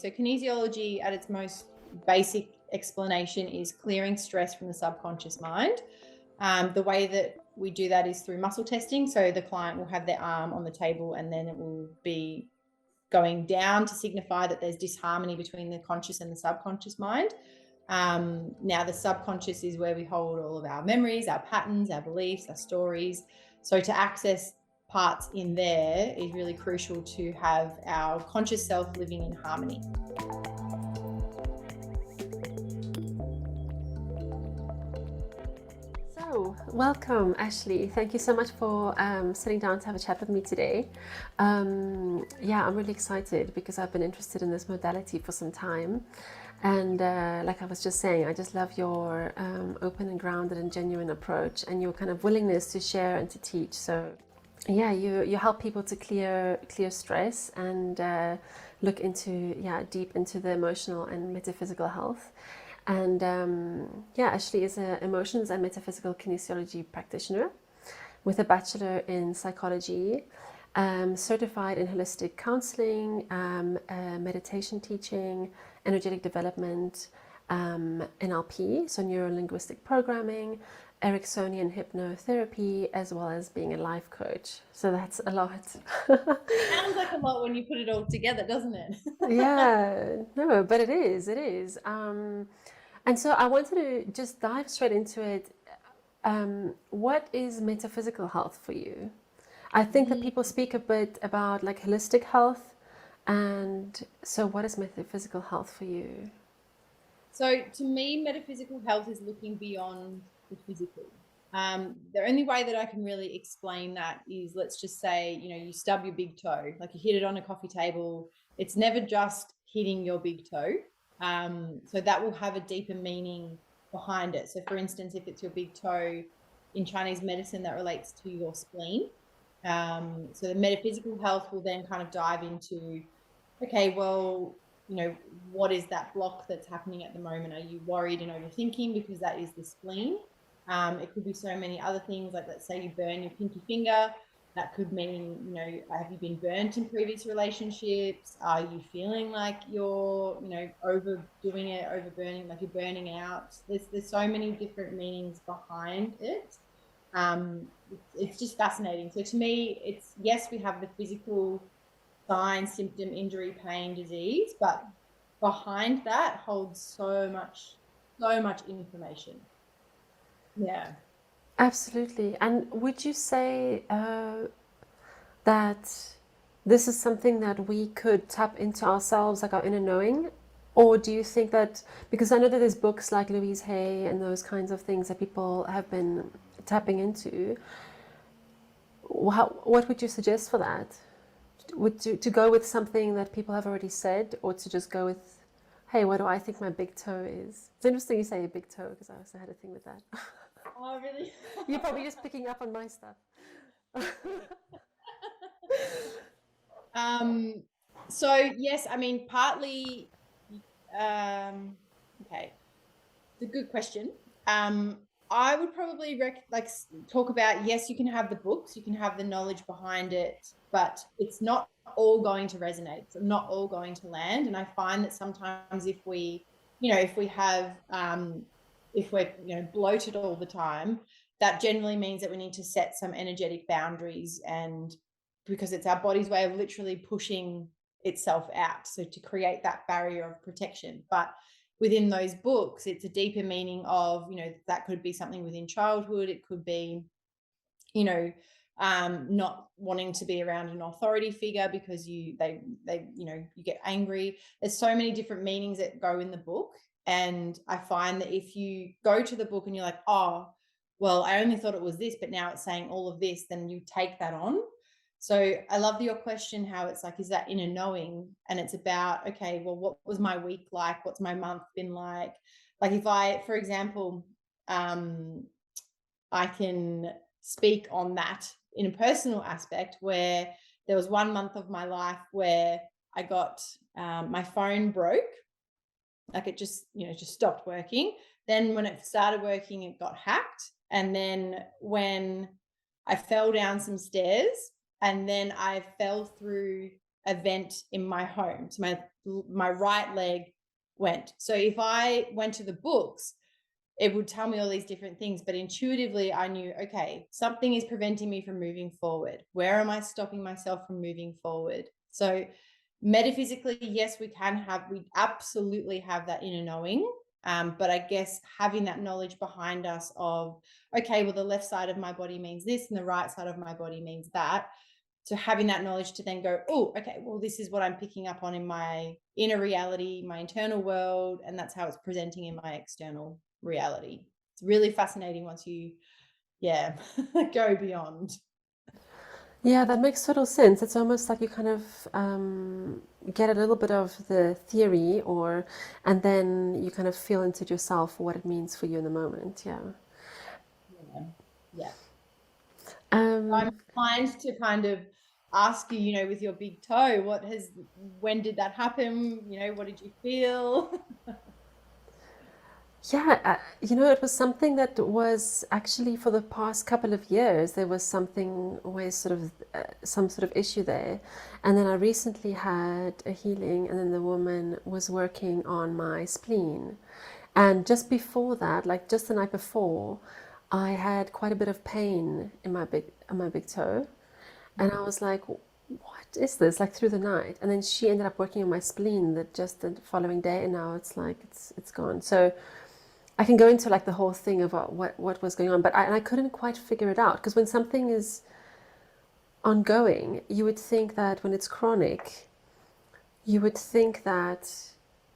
So kinesiology at its most basic explanation is clearing stress from the subconscious mind. The way that we do that is through muscle testing. So the client will have their arm on the table and then it will be going down to signify that there's disharmony between the conscious and the subconscious mind. Now, the subconscious is where we hold all of our memories, our patterns, our beliefs, our stories. So to access parts in there is really crucial to have our conscious self living in harmony. So, welcome, Ashley. Thank you so much for sitting down to have a chat with me today. Yeah, I'm really excited because I've been interested in this modality for some time. And like I was just saying, I just love your open and grounded and genuine approach and your kind of willingness to share and to teach. So yeah, you help people to clear stress and look into, deep into the emotional and metaphysical health. And yeah, Ashley is an Emotions and Metaphysical Kinesiology practitioner with a bachelor in psychology, certified in holistic counselling, meditation teaching, energetic development, NLP, so Neuro Linguistic Programming, Eriksonian hypnotherapy, as well as being a life coach. So that's a lot. Sounds like a lot when you put it all together, doesn't it? Yeah, no, but it is, it is. And so I wanted to just dive straight into it. What is metaphysical health for you? I think that people speak a bit about like holistic health. And so what is metaphysical health for you? So to me, metaphysical health is looking beyond the physical. The only way that I can really explain that is, let's just say, you stub your big toe, like you hit it on a coffee table. It's never just hitting your big toe. So that will have a deeper meaning behind it. So for instance, if it's your big toe in Chinese medicine, that relates to your spleen. So the metaphysical health will then kind of dive into, okay, well, what is that block that's happening at the moment? Are you worried and overthinking because that is the spleen? It could be so many other things, like let's say you burn your pinky finger. That could mean, have you been burnt in previous relationships? Are you feeling like you're, overdoing it, overburning, like you're burning out? There's so many different meanings behind it. It's just fascinating. So to me, it's, yes, we have the physical sign, symptom, injury, pain, disease, but behind that holds so much information. Yeah. Absolutely. And would you say that this is something that we could tap into ourselves, like our inner knowing? Or do you think that, because I know that there's books like Louise Hay and those kinds of things that people have been tapping into, what would you suggest for that? To go with something that people have already said, or to just go with, hey, what do I think my big toe is? It's interesting you say a big toe, because I also had a thing with that. Oh, really? You're probably just picking up on my stuff. So yes, I mean, partly, okay, it's a good question. I would probably talk about, yes, you can have the books, you can have the knowledge behind it, but it's not all going to resonate. It's not all going to land. And I find that sometimes if we have, if we're, bloated all the time, that generally means that we need to set some energetic boundaries, and because it's our body's way of literally pushing itself out. So to create that barrier of protection. But within those books, it's a deeper meaning of, that could be something within childhood. It could be, not wanting to be around an authority figure because you get angry. There's so many different meanings that go in the book. And I find that if you go to the book and you're like, oh, well, I only thought it was this, but now it's saying all of this, then you take that on. So I love your question, how it's like, is that inner knowing? And it's about, okay, well, what was my week like? What's my month been like? Like if I, for example, I can speak on that in a personal aspect, where there was 1 month of my life where I got, my phone broke. Like it just stopped working. Then when it started working, it got hacked. And then when I fell down some stairs, and then I fell through event in my home. So my right leg went. So if I went to the books, it would tell me all these different things, but intuitively I knew, okay, something is preventing me from moving forward. Where am I stopping myself from moving forward? So metaphysically, yes, we absolutely have that inner knowing. But I guess having that knowledge behind us of, okay, well, the left side of my body means this and the right side of my body means that. So having that knowledge to then go, oh, okay, well, this is what I'm picking up on in my inner reality, my internal world, and that's how it's presenting in my external reality. It's really fascinating once you, yeah, go beyond. Yeah, that makes total sense. It's almost like you kind of get a little bit of the theory, and then you kind of feel into it yourself what it means for you in the moment. Yeah. Yeah. Yeah. I'm Um, inclined to kind of ask you, with your big toe, when did that happen? What did you feel? Yeah, it was something that was actually for the past couple of years, there was something always sort of some sort of issue there. And then I recently had a healing, and then the woman was working on my spleen. And just before that, like just the night before, I had quite a bit of pain in my big toe. And I was like, what is this? Like through the night. And then she ended up working on my spleen that just the following day, and now it's like it's gone. So I can go into like the whole thing of what was going on, but I couldn't quite figure it out, because when something is ongoing, you would think that when it's chronic, you would think that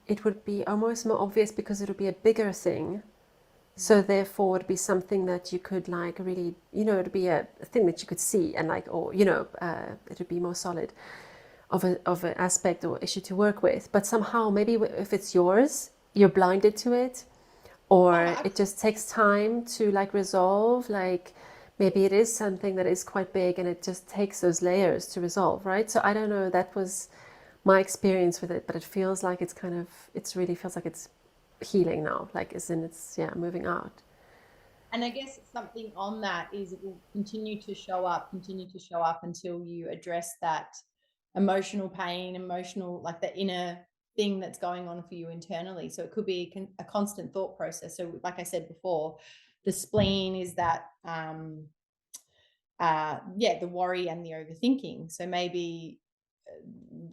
it would be almost more obvious because it would be a bigger thing. So therefore, it'd be something that you could like really, it'd be a thing that you could see and like, or it would be more solid of an aspect or issue to work with. But somehow, maybe if it's yours, you're blinded to it, or it just takes time to like resolve. Like maybe it is something that is quite big and it just takes those layers to resolve, right? So I don't know, that was my experience with it, but it feels like it really feels like it's healing now, like as in it's moving out. And I guess something on that is it will continue to show up until you address that emotional pain, like the inner thing that's going on for you internally. So it could be a constant thought process. So like I said before, the spleen is that the worry and the overthinking. So maybe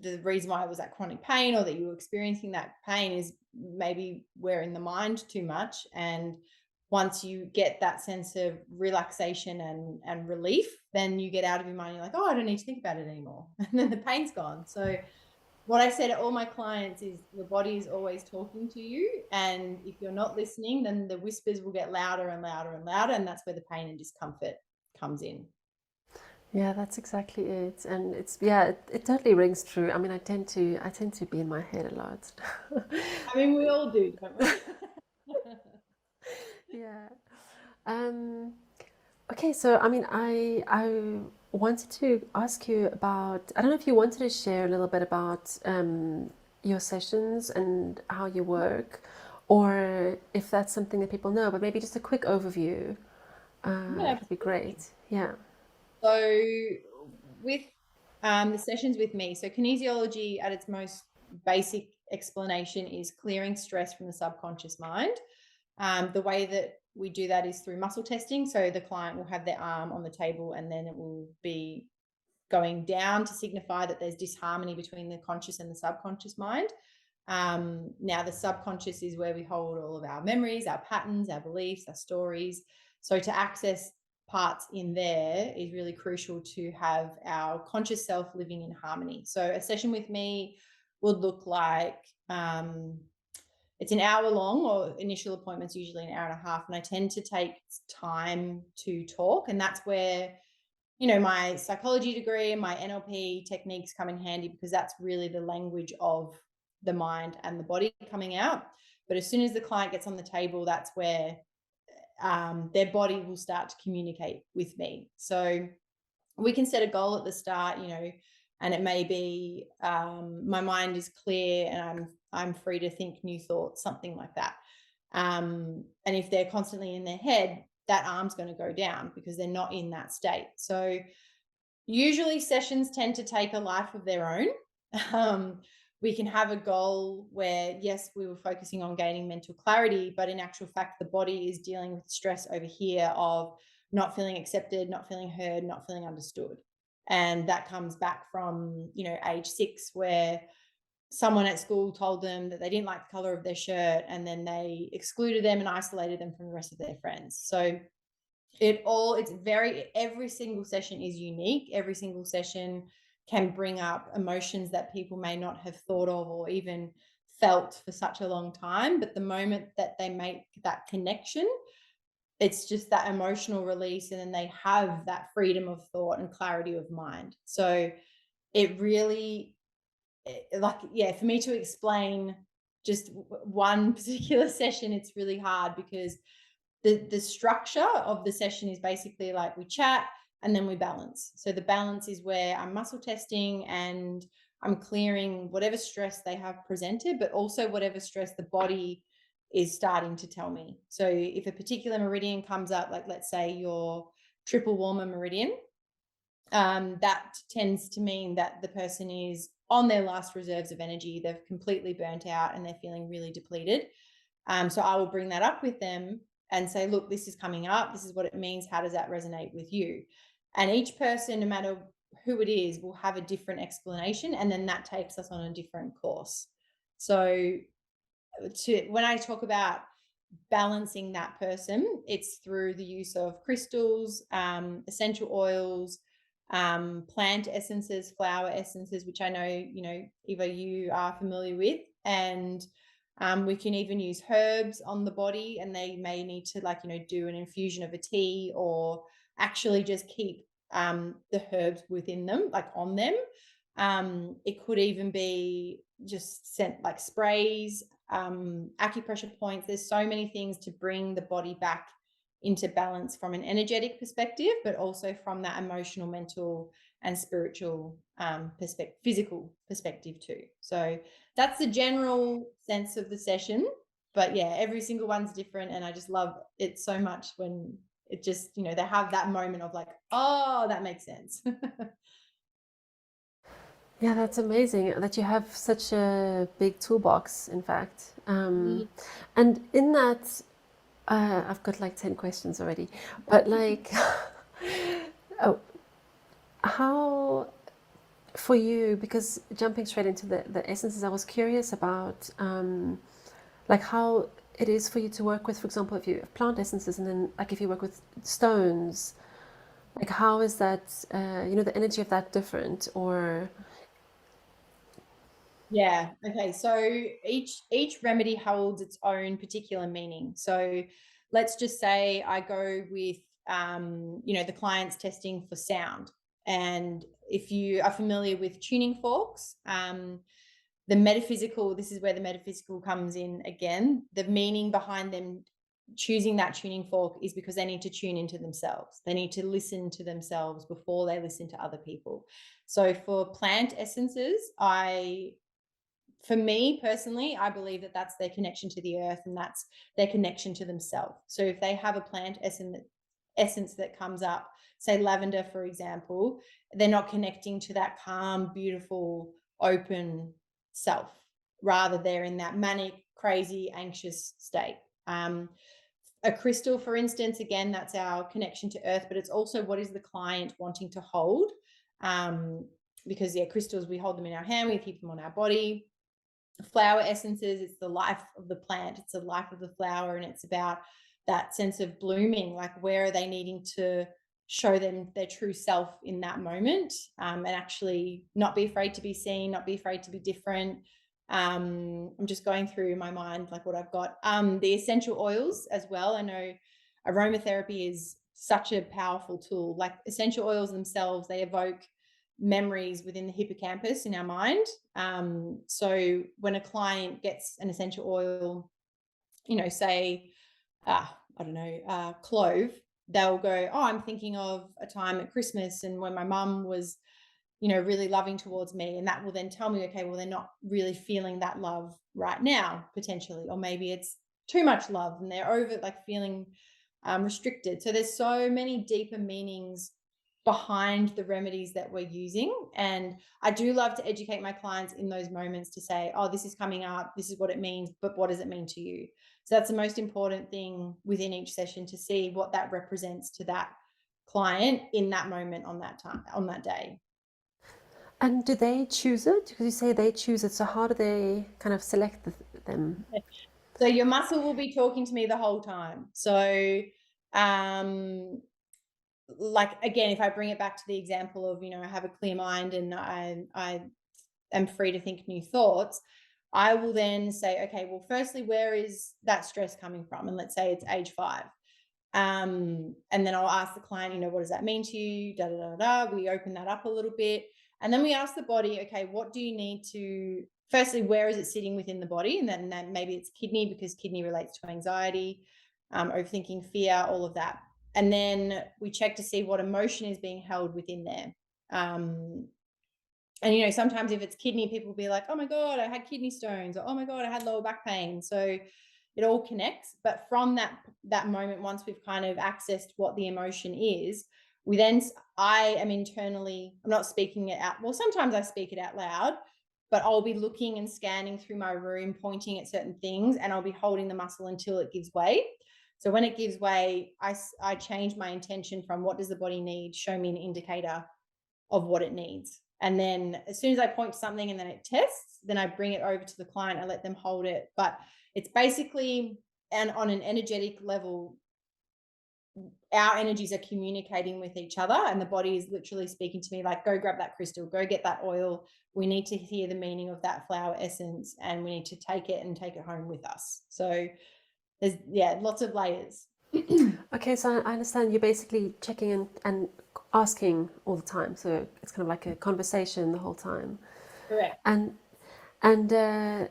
the reason why it was that chronic pain, or that you were experiencing that pain, is maybe we're in the mind too much. And once you get that sense of relaxation and relief, then you get out of your mind. You're like, oh, I don't need to think about it anymore. And then the pain's gone. So what I say to all my clients is your body is always talking to you. And if you're not listening, then the whispers will get louder and louder and louder. And that's where the pain and discomfort comes in. Yeah, that's exactly it. And it totally rings true. I mean, I tend to be in my head a lot. I mean, we all do, don't we? Yeah. Um, okay, so I mean, I wanted to ask you about, I don't know if you wanted to share a little bit about your sessions and how you work, or if that's something that people know, but maybe just a quick overview. Yeah, That'd be great. Yeah. so with the sessions with me, so kinesiology at its most basic explanation is clearing stress from the subconscious mind. The way that we do that is through muscle testing. So the client will have their arm on the table, and then it will be going down to signify that there's disharmony between the conscious and the subconscious mind. Now, the subconscious is where we hold all of our memories, our patterns, our beliefs, our stories. So to access parts in there is really crucial to have our conscious self living in harmony. So a session with me would look like it's an hour long, or initial appointments usually an hour and a half, and I tend to take time to talk. And that's where my psychology degree and my NLP techniques come in handy, because that's really the language of the mind and the body coming out. But as soon as the client gets on the table, that's where their body will start to communicate with me. So we can set a goal at the start, and it may be my mind is clear and I'm free to think new thoughts, something like that. And if they're constantly in their head, that arm's going to go down because they're not in that state. So usually sessions tend to take a life of their own. We can have a goal where, yes, we were focusing on gaining mental clarity, but in actual fact, the body is dealing with stress over here of not feeling accepted, not feeling heard, not feeling understood. And that comes back from, age 6, where someone at school told them that they didn't like the color of their shirt, and then they excluded them and isolated them from the rest of their friends. So every single session is unique. Every single session can bring up emotions that people may not have thought of or even felt for such a long time. But the moment that they make that connection, it's just that emotional release, and then they have that freedom of thought and clarity of mind. So it really, for me to explain just one particular session, it's really hard, because the structure of the session is basically like we chat and then we balance. So the balance is where I'm muscle testing and I'm clearing whatever stress they have presented, but also whatever stress the body is starting to tell me. So if a particular meridian comes up, like let's say your triple warmer meridian, that tends to mean that the person is on their last reserves of energy. They've completely burnt out and they're feeling really depleted. So I will bring that up with them and say, look, this is coming up. This is what it means. How does that resonate with you? And each person, no matter who it is, will have a different explanation. And then that takes us on a different course. So when I talk about balancing that person, it's through the use of crystals, essential oils, plant essences, flower essences, which I know, Eva, you are familiar with. And we can even use herbs on the body, and they may need to do an infusion of a tea, or actually just keep the herbs within them, like on them. It could even be just sent like sprays, acupressure points. There's so many things to bring the body back into balance from an energetic perspective, but also from that emotional, mental, and spiritual physical perspective too. So that's the general sense of the session. But yeah, every single one's different, and I just love it so much when it just, they have that moment of like, oh, that makes sense. Yeah, that's amazing that you have such a big toolbox, in fact. And in that, I've got like 10 questions already, but like, oh, how, for you, because jumping straight into the essences, I was curious about like how it is for you to work with, for example, if you have plant essences, and then like if you work with stones, like how is that, the energy of that different, or... Yeah. Okay. So each remedy holds its own particular meaning. So let's just say I go with the client's testing for sound. And if you are familiar with tuning forks, this is where the metaphysical comes in again. The meaning behind them choosing that tuning fork is because they need to tune into themselves. They need to listen to themselves before they listen to other people. So for plant essences, for me personally, I believe that that's their connection to the earth, and that's their connection to themselves. So if they have a plant essence that comes up, say lavender, for example, they're not connecting to that calm, beautiful, open self. Rather, they're in that manic, crazy, anxious state. A crystal, for instance, again, that's our connection to earth, but it's also what is the client wanting to hold. Because crystals, we hold them in our hand, we keep them on our body. Flower essences, it's the life of the plant, it's the life of the flower, and it's about that sense of blooming, like where are they needing to show them their true self in that moment, and actually not be afraid to be seen, not be afraid to be different. I'm just going through my mind like what I've got. The essential oils as well. I know aromatherapy is such a powerful tool. Like essential oils themselves, they evoke memories within the hippocampus in our mind. So when a client gets an essential oil, say, I don't know, clove, they'll go, oh, I'm thinking of a time at Christmas and when my mum was, really loving towards me. And that will then tell me, okay, well, they're not really feeling that love right now, potentially, or maybe it's too much love and they're over feeling restricted. So there's so many deeper meanings behind the remedies that we're using. And I do love to educate my clients in those moments to say, oh, this is coming up, this is what it means, but what does it mean to you? So that's the most important thing within each session, to see what that represents to that client in that moment, on that time, on that day. And do they choose it? Because you say they choose it, so how do they kind of select them? So your muscle will be talking to me the whole time. So like, again, if I bring it back to the example of, I have a clear mind and I am free to think new thoughts, I will then say, okay, well, firstly, where is that stress coming from? And let's say it's age 5. And then I'll ask the client, what does that mean to you? Da, da, da, da. We open that up a little bit. And then we ask the body, okay, what do you need to, firstly, where is it sitting within the body? And then maybe it's kidney, because kidney relates to anxiety, overthinking, fear, all of that. And then we check to see what emotion is being held within there. And sometimes if it's kidney, people will be like, oh my God, I had kidney stones, or oh my God, I had lower back pain. So it all connects. But from that moment, once we've kind of accessed what the emotion is, I am internally, I'm not speaking it out. Well, sometimes I speak it out loud, but I'll be looking and scanning through my room, pointing at certain things, and I'll be holding the muscle until it gives way. So when it gives way, I change my intention from what does the body need? Show me an indicator of what it needs. And then as soon as I point to something and then it tests, then I bring it over to the client. I let them hold it. But it's basically, and on an energetic level, our energies are communicating with each other, and the body is literally speaking to me like, go grab that crystal, go get that oil. We need to hear the meaning of that flower essence, and we need to take it and take it home with us. So there's, lots of layers. Okay, so I understand you're basically checking and asking all the time. So it's kind of like a conversation the whole time. Correct. And I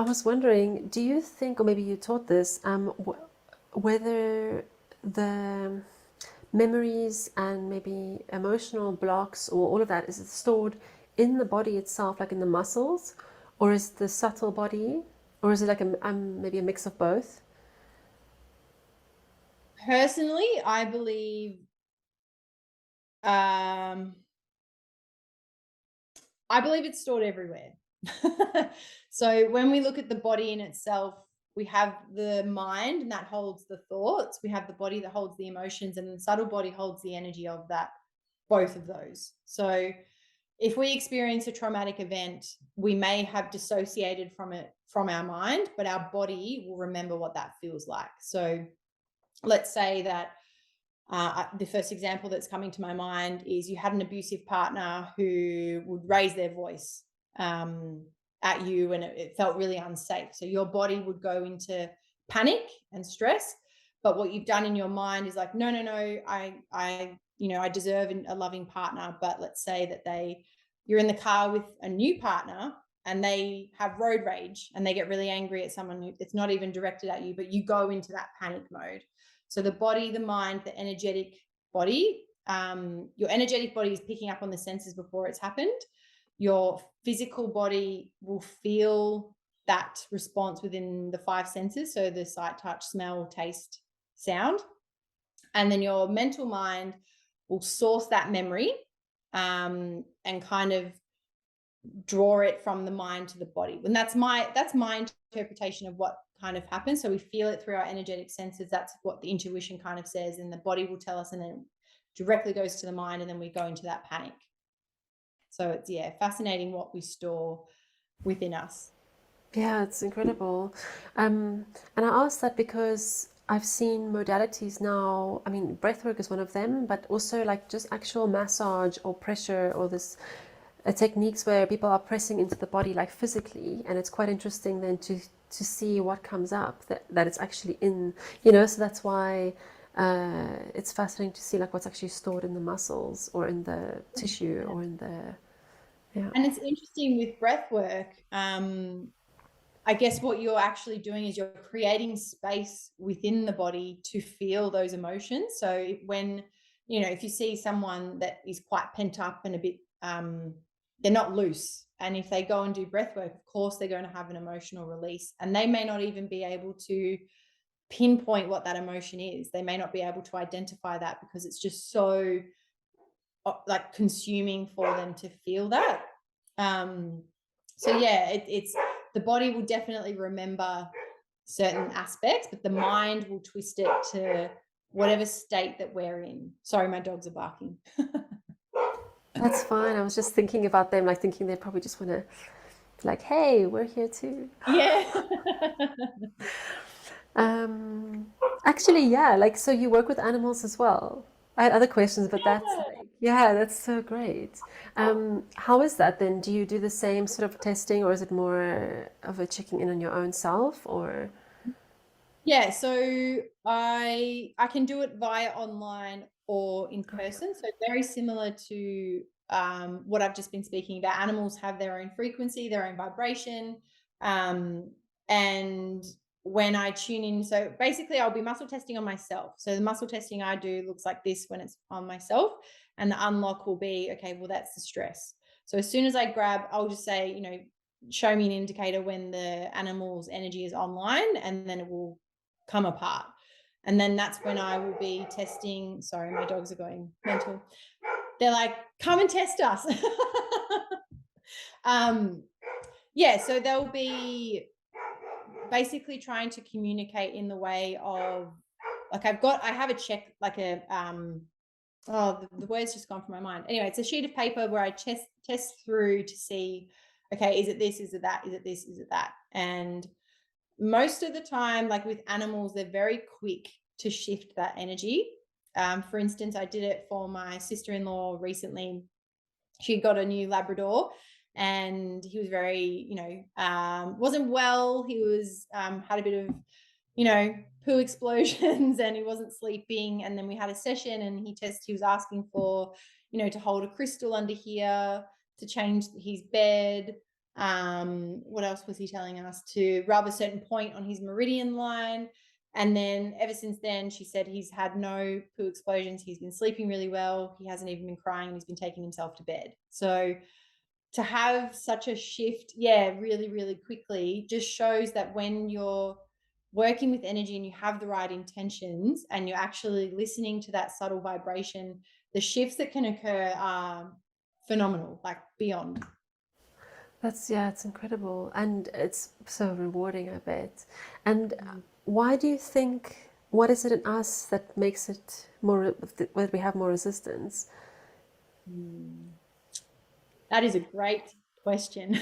was wondering, do you think, or maybe you taught this, whether the memories and maybe emotional blocks or all of that, is it stored in the body itself, like in the muscles, or is it the subtle body, or is it like maybe a mix of both? Personally, I believe it's stored everywhere. So when we look at the body in itself, we have the mind, and that holds the thoughts. We have the body that holds the emotions, and the subtle body holds the energy of that, both of those. So if we experience a traumatic event, we may have dissociated from it from our mind, but our body will remember what that feels like. So let's say that the first example that's coming to my mind is you had an abusive partner who would raise their voice at you, and it felt really unsafe. So your body would go into panic and stress. But what you've done in your mind is like, no, I deserve a loving partner. But let's say that you're in the car with a new partner and they have road rage and they get really angry at someone who it's not even directed at you, but you go into that panic mode. So the body, the mind, the energetic body, your energetic body is picking up on the senses before it's happened. Your physical body will feel that response within the 5 senses. So the sight, touch, smell, taste, sound. And then your mental mind will source that memory and kind of draw it from the mind to the body. And that's my interpretation of what kind of happens. So we feel it through our energetic senses. That's what the intuition kind of says, and the body will tell us, and then it directly goes to the mind, and then we go into that panic. So it's fascinating what we store within us. Yeah, it's incredible. And I asked that because I've seen modalities now. I mean, breathwork is one of them, but also like just actual massage or pressure or this techniques where people are pressing into the body like physically, and it's quite interesting then to see what comes up, that it's actually in, so that's why it's fascinating to see like what's actually stored in the muscles or in the tissue or in the, yeah. And it's interesting with breath work. I guess what you're actually doing is you're creating space within the body to feel those emotions. So when, if you see someone that is quite pent up and a bit, they're not loose. And if they go and do breath work, of course, they're going to have an emotional release, and they may not even be able to pinpoint what that emotion is. They may not be able to identify that because it's just so like consuming for them to feel that. So yeah, it's the body will definitely remember certain aspects, but the mind will twist it to whatever state that we're in. Sorry, my dogs are barking. That's fine. I was just thinking about them, like thinking they probably just want to, like, hey, we're here too. Yeah. Actually, yeah, like, so you work with animals as well. I had other questions, but that's like, yeah, that's so great. How is that then? Do you do the same sort of testing, or is it more of a checking in on your own self, or? Yeah, so I can do it via online or in person. So very similar to what I've just been speaking about. Animals have their own frequency, their own vibration, and when I tune in, so basically I'll be muscle testing on myself. So the muscle testing I do looks like this when it's on myself, and the unlock will be, okay, well, that's the stress. So as soon as I grab, I'll just say, you know, show me an indicator when the animal's energy is online, and then it will come apart. And then that's when I will be testing. Sorry, my dogs are going mental. They're like, come and test us. Yeah, so they'll be basically trying to communicate in the way of, like, I have a check, like a the word's just gone from my mind. Anyway, it's a sheet of paper where I test through to see, okay, is it this, is it that, is it this, is it that? And most of the time, like with animals, they're very quick to shift that energy. For instance, I did it for my sister-in-law recently. She got a new Labrador, and he was very, you know, wasn't well. He was had a bit of, you know, poo explosions, and he wasn't sleeping. And then we had a session, and he was asking for, you know, to hold a crystal under here, to change his bed. What else was he telling us? To rub a certain point on his meridian line. And then ever since then, she said he's had no poo explosions. He's been sleeping really well. He hasn't even been crying, and he's been taking himself to bed. So to have such a shift, yeah, really, really quickly, just shows that when you're working with energy and you have the right intentions and you're actually listening to that subtle vibration, the shifts that can occur are phenomenal, like beyond. That's, yeah, it's incredible. And it's so rewarding, I bet. And why do you think, what is it in us that makes it more, that we have more resistance? That is a great question.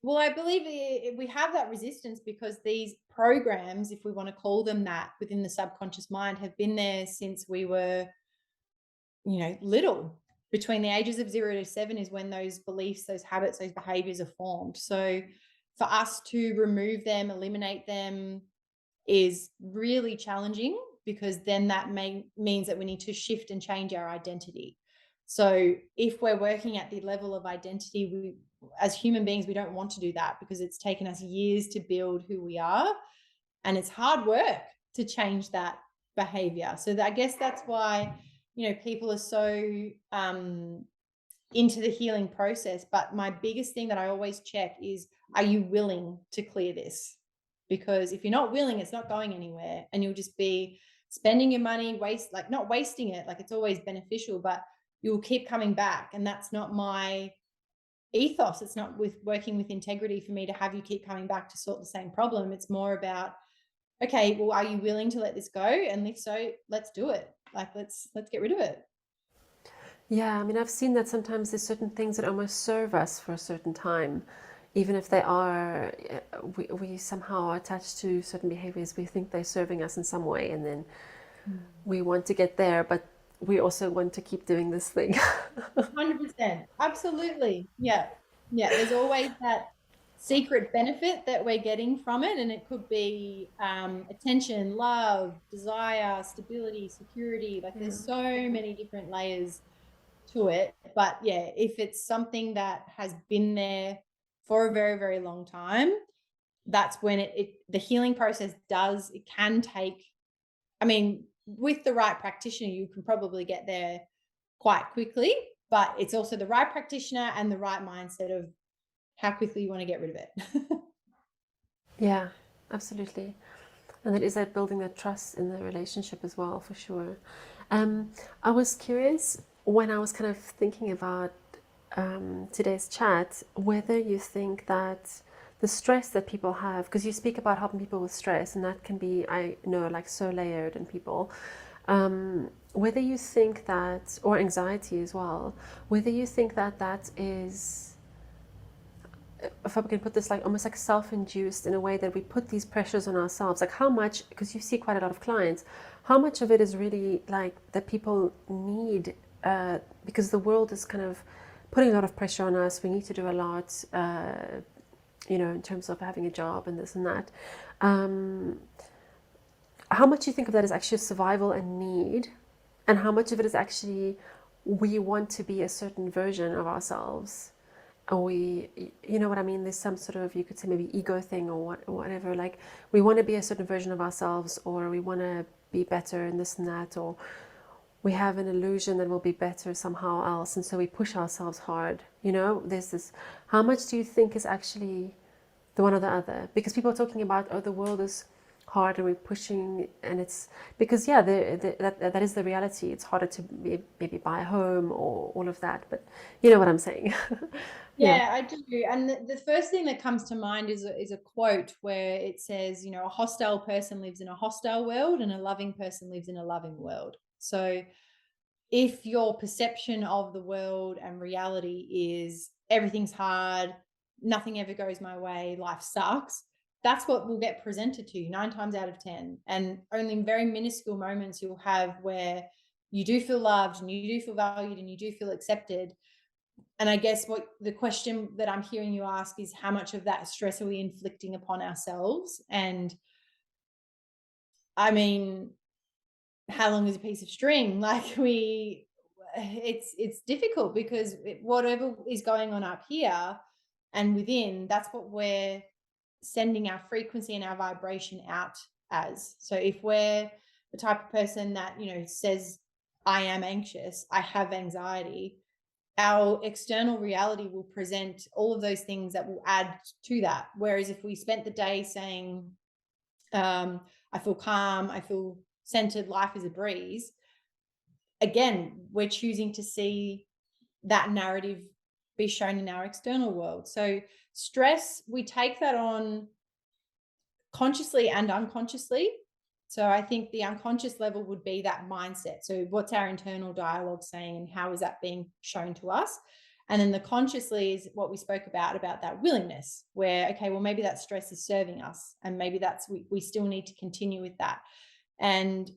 Well, I believe we have that resistance because these programs, if we want to call them that, within the subconscious mind, have been there since we were, you know, little. Between the ages of 0 to 7 is when those beliefs, those habits, those behaviors are formed. So for us to remove them, eliminate them, is really challenging, because then that means that we need to shift and change our identity. So if we're working at the level of identity, we, as human beings, we don't want to do that, because it's taken us years to build who we are, and it's hard work to change that behavior. So I guess that's why, you know, people are so into the healing process. But my biggest thing that I always check is, are you willing to clear this? Because if you're not willing, it's not going anywhere, and you'll just be spending your money, not wasting it. Like, it's always beneficial, but you'll keep coming back. And that's not my ethos. It's not with working with integrity for me to have you keep coming back to sort the same problem. It's more about, okay, well, are you willing to let this go? And if so, let's do it. Like, let's get rid of it. Yeah, I mean, I've seen that sometimes there's certain things that almost serve us for a certain time, even if they are, we somehow are attached to certain behaviors, we think they're serving us in some way, and then we want to get there, but we also want to keep doing this thing. 100%. Absolutely. Yeah. Yeah. There's always that secret benefit that we're getting from it. And it could be attention, love, desire, stability, security. Like, there's so many different layers to it. But yeah, if it's something that has been there for a very, very long time, that's when the healing process it can take, I mean, with the right practitioner, you can probably get there quite quickly, but it's also the right practitioner and the right mindset of how quickly you want to get rid of it. Yeah, absolutely. And it is that building that trust in the relationship as well, for sure. I was curious, when I was kind of thinking about today's chat, whether you think that the stress that people have, because you speak about helping people with stress, and that can be, I know, like so layered in people, whether you think that, or anxiety as well, whether you think that that is, if I can put this, like almost like self-induced, in a way that we put these pressures on ourselves, like how much, because you see quite a lot of clients, how much of it is really like that people need, because the world is kind of putting a lot of pressure on us, we need to do a lot, in terms of having a job and this and that. How much do you think of that is actually survival and need, and how much of it is actually we want to be a certain version of ourselves? Or we, you know what I mean? There's some sort of, you could say maybe ego thing or whatever. Like we want to be a certain version of ourselves, or we want to be better and this and that, or we have an illusion that we'll be better somehow else, and so we push ourselves hard. There's this. How much do you think is actually the one or the other? Because people are talking about, oh, the world is hard and we're pushing, and it's because that is the reality. It's harder to maybe buy a home or all of that, but you know what I'm saying. Yeah, I do. And the first thing that comes to mind is a quote where it says, a hostile person lives in a hostile world and a loving person lives in a loving world. So if your perception of the world and reality is everything's hard, nothing ever goes my way, life sucks, that's what will get presented to you 9 times out of 10. And only in very minuscule moments you'll have where you do feel loved and you do feel valued and you do feel accepted. And I guess what the question that I'm hearing you ask is, how much of that stress are we inflicting upon ourselves? And I mean, how long is a piece of string? Like it's difficult because whatever is going on up here and within, that's what we're sending our frequency and our vibration out as. So if we're the type of person that, says, I am anxious, I have anxiety, our external reality will present all of those things that will add to that. Whereas if we spent the day saying, I feel calm, I feel centered, life is a breeze, again, we're choosing to see that narrative be shown in our external world. So stress, we take that on consciously and unconsciously. So I think the unconscious level would be that mindset. So what's our internal dialogue saying and how is that being shown to us? And then the consciously is what we spoke about that willingness, where, okay, well, maybe that stress is serving us and maybe that's, we still need to continue with that. And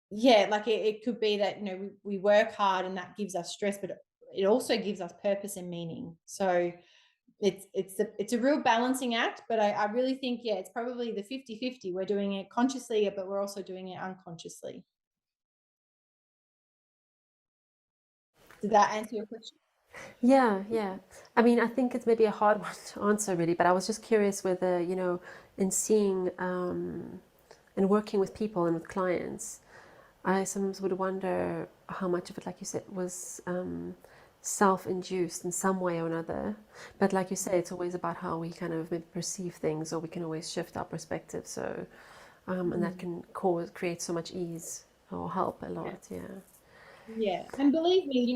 yeah, like it could be that, we work hard and that gives us stress, but it also gives us purpose and meaning. So it's a real balancing act, but I really think, it's probably the 50-50. We're doing it consciously, but we're also doing it unconsciously. Did that answer your question? Yeah. I mean, I think it's maybe a hard one to answer, really, but I was just curious whether, in seeing and working with people and with clients, I sometimes would wonder how much of it, like you said, was self-induced in some way or another. But like you say, it's always about how we kind of maybe perceive things, or we can always shift our perspective. So, and that can create so much ease or help a lot. Yeah. And believe me,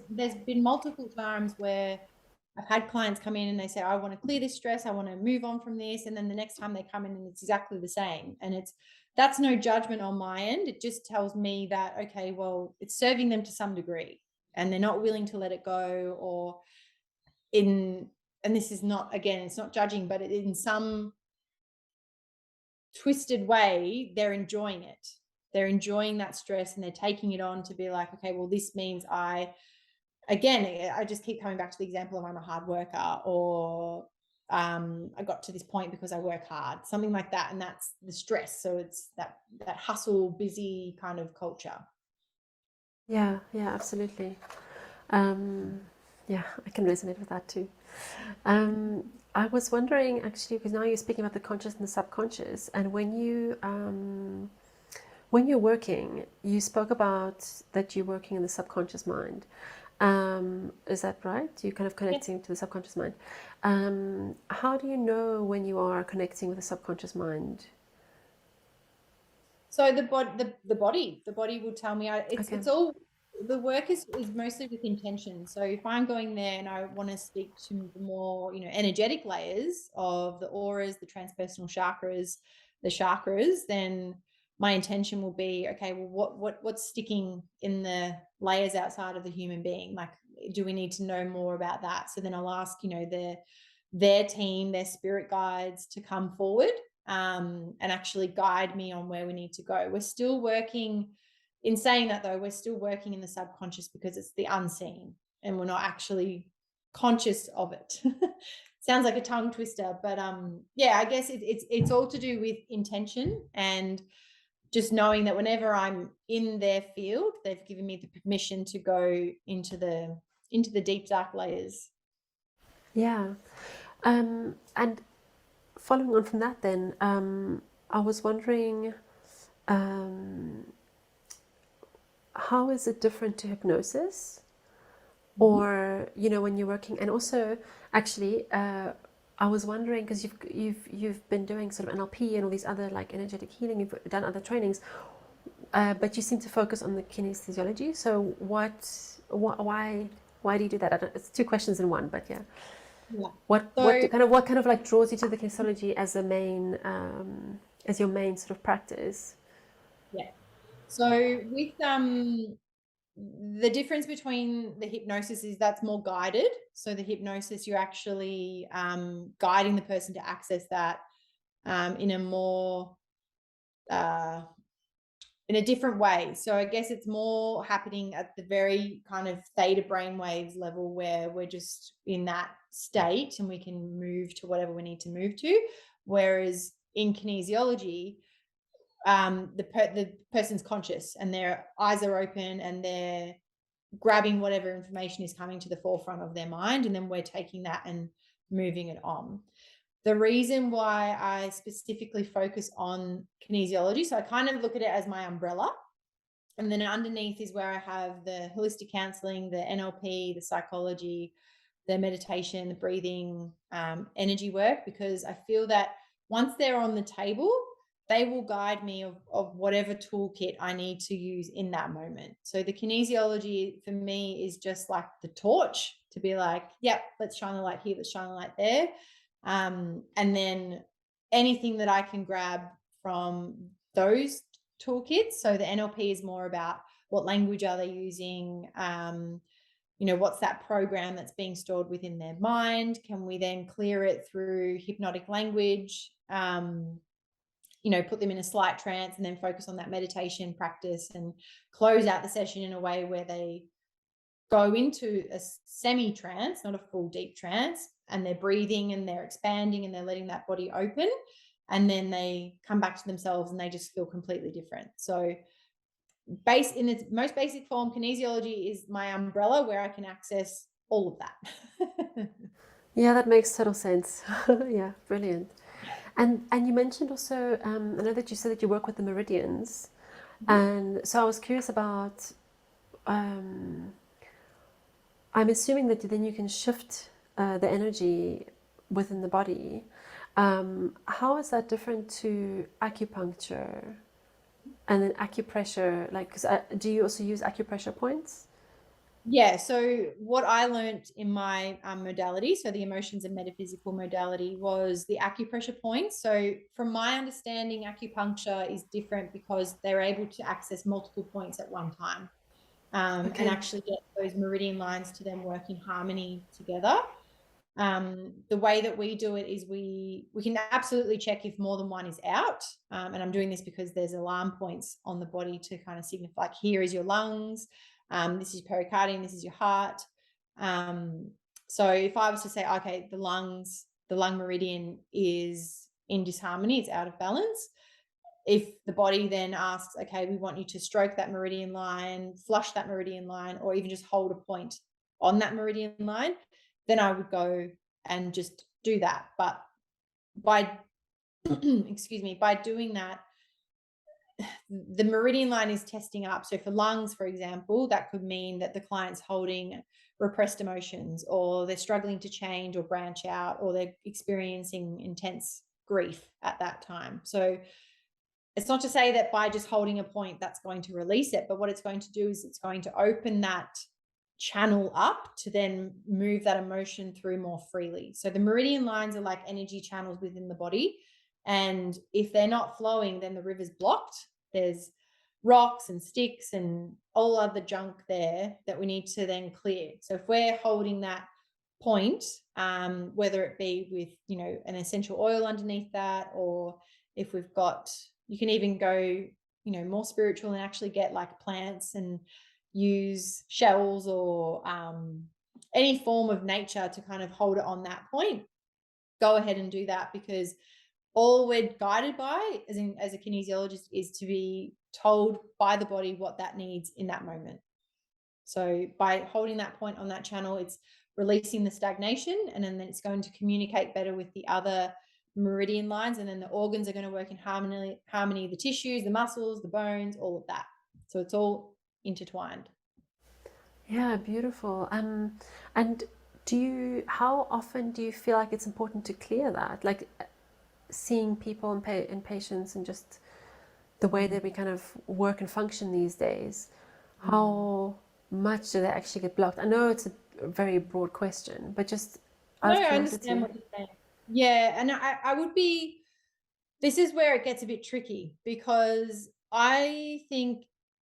there's been multiple times where I've had clients come in and they say, I want to clear this stress, I want to move on from this. And then the next time they come in and it's exactly the same. And that's no judgment on my end. It just tells me that, okay, well, it's serving them to some degree and they're not willing to let it go, or and this is not, again, it's not judging, but in some twisted way, they're enjoying it. They're enjoying that stress and they're taking it on to be like, okay, well, this means I just keep coming back to the example of I'm a hard worker, or I got to this point because I work hard, something like that. And that's the stress. So it's that hustle, busy kind of culture. Yeah, absolutely. Yeah, I can resonate with that too. I was wondering actually, because now you're speaking about the conscious and the subconscious, and when you're working, you spoke about that you're working in the subconscious mind. Is that right? You're kind of connecting to the subconscious mind. How do you know when you are connecting with the subconscious mind? So the body will tell me. It's all the work is mostly with intention. So if I'm going there and I want to speak to the more, energetic layers of the auras, the transpersonal chakras, the chakras, then my intention will be, okay, well, what's sticking in the layers outside of the human being? Like, do we need to know more about that? So then I'll ask, their team, their spirit guides to come forward, and actually guide me on where we need to go. We're still working. In saying that, though, we're still working in the subconscious because it's the unseen and we're not actually conscious of it. Sounds like a tongue twister, but yeah, I guess it's all to do with intention and just knowing that whenever I'm in their field, they've given me the permission to go into the deep dark layers. Yeah. And following on from that, then, I was wondering, um, how is it different to hypnosis? Or, when you're working, and also, actually, I was wondering, because you've been doing sort of NLP and all these other like energetic healing, you've done other trainings, but you seem to focus on the kinesiology. So why do you do that? It's two questions in one, but yeah. Yeah. What kind of like draws you to the kinesiology as a main as your main sort of practice? Yeah. So with the difference between the hypnosis is that's more guided. So the hypnosis, you're actually guiding the person to access that in a more in a different way. So I guess it's more happening at the very kind of theta brainwaves level where we're just in that state and we can move to whatever we need to move to. Whereas in kinesiology, the person's conscious and their eyes are open and they're grabbing whatever information is coming to the forefront of their mind, and then we're taking that and moving it on. The reason why I specifically focus on kinesiology, so I kind of look at it as my umbrella, and then underneath is where I have the holistic counselling, the NLP, the psychology, the meditation, the breathing, energy work, because I feel that once they're on the table, they will guide me of whatever toolkit I need to use in that moment. So the kinesiology for me is just like the torch to be like, yep, let's shine the light here, let's shine the light there. And then anything that I can grab from those toolkits. So the NLP is more about what language are they using, what's that program that's being stored within their mind? Can we then clear it through hypnotic language? Put them in a slight trance and then focus on that meditation practice and close out the session in a way where they go into a semi-trance, not a full deep trance, and they're breathing and they're expanding and they're letting that body open, and then they come back to themselves and they just feel completely different. So in its most basic form, kinesiology is my umbrella where I can access all of that. Yeah, that makes total sense. Yeah, brilliant. And you mentioned also, I know that you said that you work with the meridians, and so I was curious about. I'm assuming that then you can shift the energy within the body. How is that different to acupuncture and then acupressure? Like, do you also use acupressure points? Yeah, so what I learned in my modality, so the emotions and metaphysical modality, was the acupressure points. So from my understanding, acupuncture is different because they're able to access multiple points at one time, and actually get those meridian lines to then work in harmony together. The way that we do it is we can absolutely check if more than one is out, and I'm doing this because there's alarm points on the body to kind of signify, like, here is your lungs, this is your pericardium, this is your heart. So if I was to say, okay, the lung meridian is in disharmony, it's out of balance, if the body then asks, okay, we want you to stroke that meridian line, flush that meridian line, or even just hold a point on that meridian line, then I would go and just do that. But by excuse me, by doing that, the meridian line is testing up. So for lungs, for example, that could mean that the client's holding repressed emotions, or they're struggling to change or branch out, or they're experiencing intense grief at that time. So it's not to say that by just holding a point that's going to release it, but what it's going to do is it's going to open that channel up to then move that emotion through more freely. So the meridian lines are like energy channels within the body, and if they're not flowing, then the river's blocked. There's rocks and sticks and all other junk there that we need to then clear. So if we're holding that point, whether it be with, you know, an essential oil underneath that, or if we've got, you can even go, you know, more spiritual and actually get like plants and use shells or any form of nature to kind of hold it on that point. Go ahead and do that, because all we're guided by as a kinesiologist is to be told by the body what that needs in that moment. So by holding that point on that channel, it's releasing the stagnation, and then it's going to communicate better with the other meridian lines, and then the organs are going to work in harmony, the tissues, the muscles, the bones, all of that. So it's all intertwined. Yeah, beautiful. And how often do you feel like it's important to clear that? Like seeing people and patients and just the way that we kind of work and function these days, how much do they actually get blocked? I know it's a very broad question, but just out No, of I curiosity. understand what you're saying. Yeah, and I would be, this is where it gets a bit tricky, because I think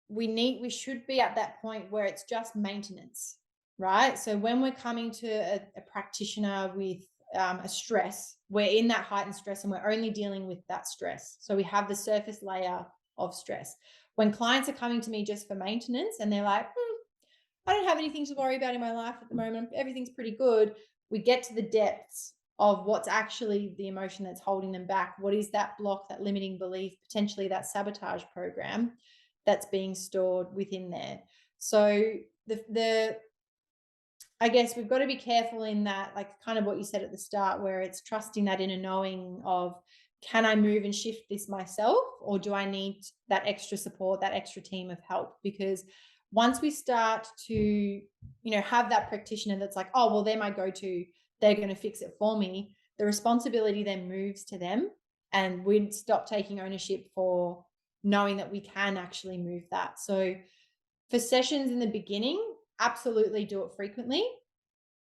we should be at that point where it's just maintenance, right? So when we're coming to a practitioner with a stress, we're in that heightened stress and we're only dealing with that stress. So we have the surface layer of stress. When clients are coming to me just for maintenance and they're like, I don't have anything to worry about in my life at the moment, everything's pretty good, we get to the depths of what's actually the emotion that's holding them back. What is that block, that limiting belief, potentially that sabotage program that's being stored within there? So the I guess we've got to be careful in that, like kind of what you said at the start, where it's trusting that inner knowing of, can I move and shift this myself, or do I need that extra support, that extra team of help? Because once we start to, you know, have that practitioner that's like, oh, well, they're my go-to, they're going to fix it for me, the responsibility then moves to them, and we stop taking ownership for knowing that we can actually move that. So for sessions in the beginning, absolutely do it frequently,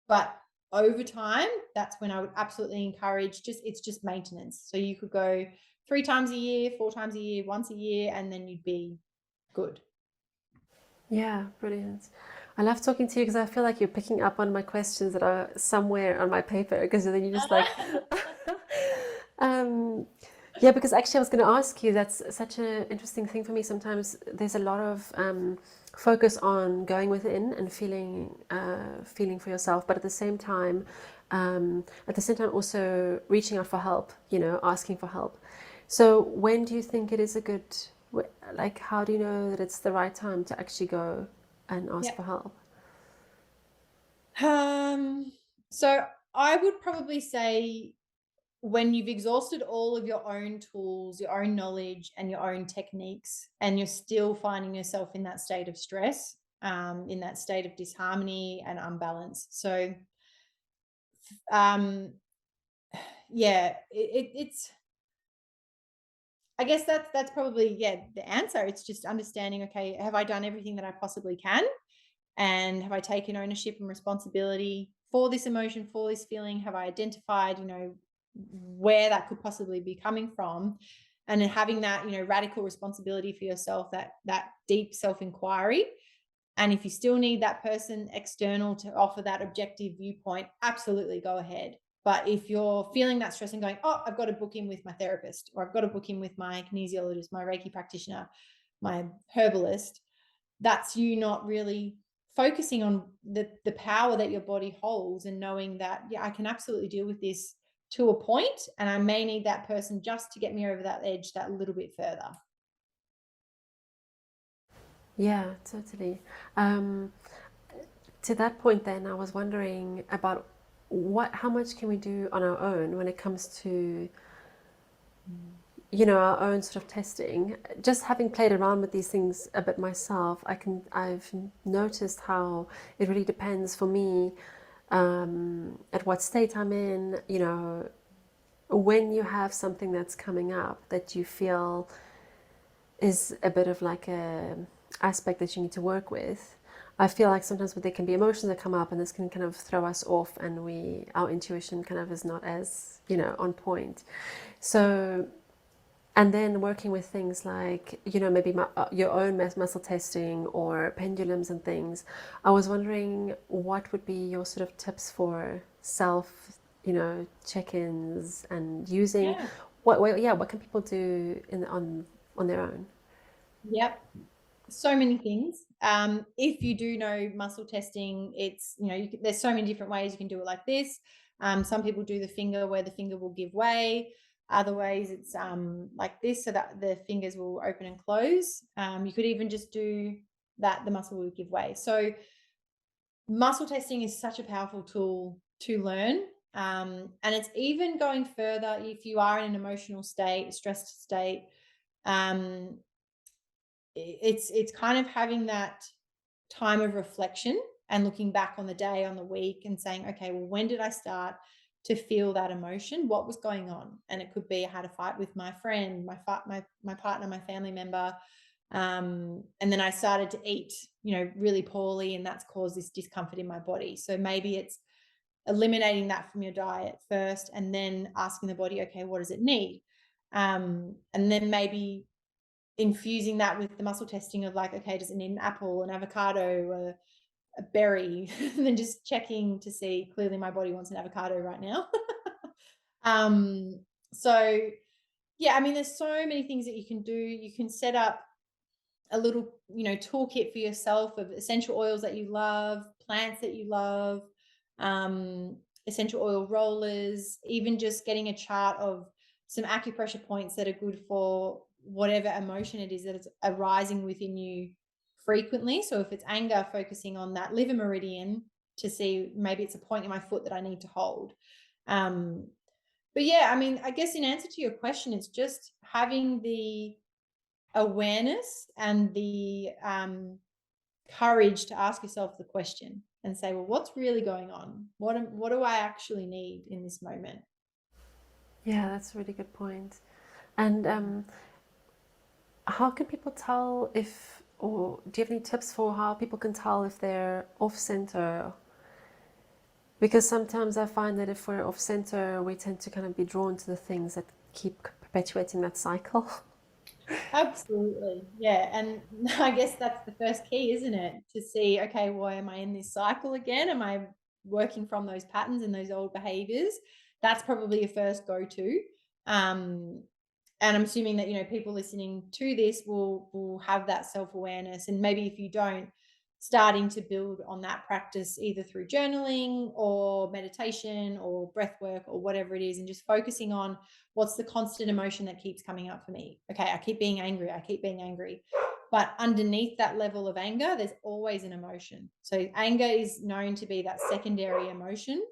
but over time, that's when I would absolutely encourage it's just maintenance. So you could go 3 times a year, 4 times a year, once a year, and then you'd be good. Yeah, brilliant. I love talking to you because I feel like you're picking up on my questions that are somewhere on my paper, because then you just like yeah, because actually I was going to ask you, that's such an interesting thing for me. Sometimes there's a lot of focus on going within and feeling for yourself, but at the same time also reaching out for help, you know, asking for help. So when do you think it is a good, like, how do you know that it's the right time to actually go and ask for help? So I would probably say when you've exhausted all of your own tools, your own knowledge and your own techniques, and you're still finding yourself in that state of stress, in that state of disharmony and unbalance. So yeah, it's, I guess that's probably, the answer. It's just understanding, okay, have I done everything that I possibly can? And have I taken ownership and responsibility for this emotion, for this feeling? Have I identified, you know, where that could possibly be coming from? And then having that, you know, radical responsibility for yourself, that deep self-inquiry. And if you still need that person external to offer that objective viewpoint, absolutely go ahead. But if you're feeling that stress and going, oh, I've got to book in with my therapist, or I've got to book in with my kinesiologist, my Reiki practitioner, my herbalist, that's you not really focusing on the power that your body holds, and knowing that, yeah, I can absolutely deal with this to a point, and I may need that person just to get me over that edge that little bit further. Yeah, totally. To that point then, I was wondering about how much can we do on our own when it comes to, you know, our own sort of testing. Just having played around with these things a bit myself, I've noticed how it really depends for me at what state I'm in. You know, when you have something that's coming up that you feel is a bit of like a aspect that you need to work with. I feel like sometimes there can be emotions that come up, and this can kind of throw us off, and our intuition kind of is not as, on point. So, and then working with things like, maybe your own muscle testing or pendulums and things. I was wondering what would be your sort of tips for self, check-ins and using, Yeah. what can people do on their own? Yep. So many things. If you do know muscle testing, it's, there's so many different ways you can do it like this. Some people do the finger where the finger will give way. Other ways it's like this, so that the fingers will open and close. You could even just do that, the muscle will give way. So muscle testing is such a powerful tool to learn. And it's even going further if you are in an emotional state, a stressed state. Um, it's kind of having that time of reflection and looking back on the day, on the week, and saying, okay, well, when did I start to feel that emotion? What was going on? And it could be I had a fight with my friend, my partner, my family member, and then I started to eat, really poorly, and that's caused this discomfort in my body. So maybe it's eliminating that from your diet first, and then asking the body, okay, what does it need? And then maybe infusing that with the muscle testing of like, okay, does it need an apple, an avocado, a berry? And then just checking to see, clearly my body wants an avocado right now. um, so yeah, I mean, there's so many things that you can do. You can set up a little, toolkit for yourself of essential oils that you love, plants that you love, um, essential oil rollers, even just getting a chart of some acupressure points that are good for whatever emotion it is that is arising within you frequently. So if it's anger, focusing on that liver meridian to see maybe it's a point in my foot that I need to hold. Um, but yeah, I mean, I guess in answer to your question, it's just having the awareness and the courage to ask yourself the question and say, well, what's really going on? What do I actually need in this moment? Yeah, that's a really good point. And how can people tell if, or do you have any tips for how people can tell if they're off center? Because sometimes I find that if we're off center, we tend to kind of be drawn to the things that keep perpetuating that cycle. Absolutely. Yeah. And I guess that's the first key, isn't it? To see, okay, why am I in this cycle again? Am I working from those patterns and those old behaviors? That's probably your first go-to. And I'm assuming that, people listening to this will have that self-awareness. And maybe if you don't, starting to build on that practice either through journaling or meditation or breath work or whatever it is, and just focusing on what's the constant emotion that keeps coming up for me. Okay, I keep being angry. I keep being angry. But underneath that level of anger, there's always an emotion. So anger is known to be that secondary emotion.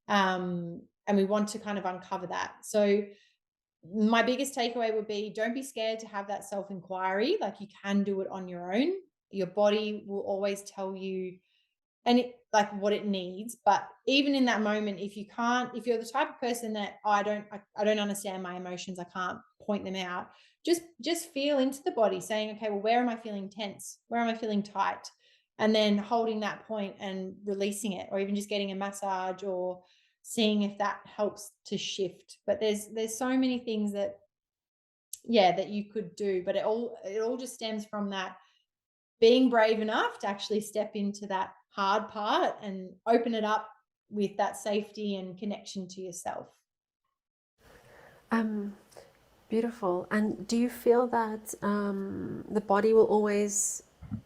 And we want to kind of uncover that. So my biggest takeaway would be, don't be scared to have that self-inquiry. Like, you can do it on your own. Your body will always tell you like what it needs. But even in that moment, if you're the type of person that I don't understand my emotions, I can't point them out, just feel into the body, saying, okay, well, where am I feeling tense? Where am I feeling tight? And then holding that point and releasing it, or even just getting a massage or seeing if that helps to shift. But there's so many things that you could do, but it all just stems from that being brave enough to actually step into that hard part and open it up with that safety and connection to yourself. Um, Beautiful. And do you feel that the body will always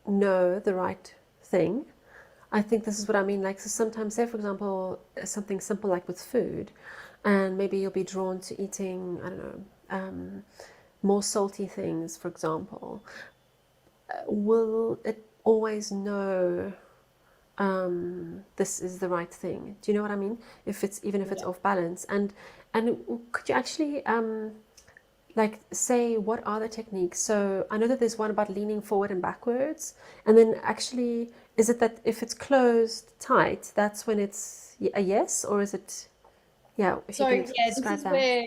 know the right thing? I think this is what I mean. Like, so sometimes, say for example, something simple like with food, and maybe you'll be drawn to eating, I don't know, more salty things, for example. Will it always know this is the right thing? Do you know what I mean? Even if it's Yeah. off balance, and could you actually like say what are the techniques? So I know that there's one about leaning forward and backwards, and then actually, is it that if it's closed tight, that's when it's a yes, or is it, yeah, if you So can yeah, this describe is that. where